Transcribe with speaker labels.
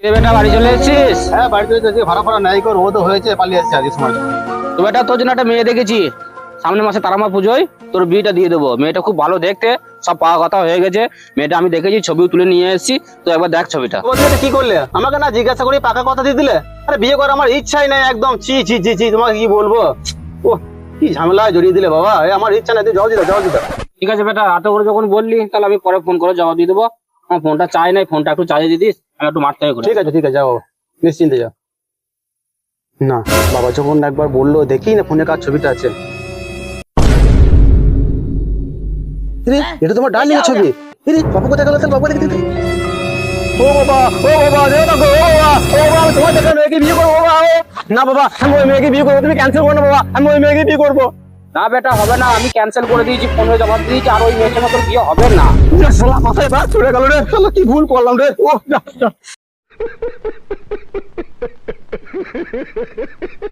Speaker 1: বেটা বাড়ি চলে এসেছিস?
Speaker 2: হ্যাঁ বাড়িতে এসেছি, ভাড়া ফাড়া নাই কর, ও তো হয়েছে পালিয়ে আসছে আজকে সময়।
Speaker 1: তো বেটা তোর জন্য একটা মেয়ে দেখেছি, সামনের মাসে তারামা পুজোয় তোর বিয়েটা দিয়ে দেবো। মেয়েটা খুব ভালো দেখতে, সব পাওয়া কথা হয়ে গেছে। মেয়েটা আমি দেখেছি, ছবিও তুলে নিয়ে এসেছি, তো একবার দেখ ছবিটা।
Speaker 2: বলছি এটা কি করলে? আমাকে না জিজ্ঞাসা করে পাকা কথা দিয়ে দিলে। আরে বিয়ে করার আমার ইচ্ছাই নাই একদম, ছি ছি ছি ছি, তোমাকে কি বলবো। ও কি ঝামেলায় জড়িয়ে দিলে বাবা, আমার ইচ্ছা নাই, তুই যাও দিদা যাও দিদা।
Speaker 1: ঠিক আছে বেটা, এত করে যখন বললি তাহলে আমি পরে ফোন করে জবাব দিয়ে দেবো। আমার ফোনটা চাই নাই, ফোনটা একটু চার্জে দিয়ে দিস, আমি একটু মাঠ থেকে ঘুরে
Speaker 2: ঠিক আছে যাও, নিশ্চিন্তে যাও। না বাবা যখন একবার বললো, দেখি না ফোনে কার ছবিটা আছে। রে, এটা তোমার ডার্লিং এর ছবি। রে, বাবু কোথায় গেল? বাবু দেখতে দে। ও বাবা দেও না গো, ও বাবা আমি তোমার দেখা মেয়েকে বিয়ে করবো বাবা। না বাবা আমি ওই মেয়েকে বিয়ে করবো, তুমি ক্যান্সেল করো না বাবা, আমি ওই মেয়েকে বিয়ে করবো।
Speaker 1: না বেটা হবে না, আমি ক্যান্সেল করে দিয়েছি, ফোনে জবাব দিয়েছি, আর ওই মেয়ের সঙ্গে তোর বিয়ে হবে না।
Speaker 2: শালা মাথায় বাস চলে গেল রে, শালা কি ভুল করলাম রে। ও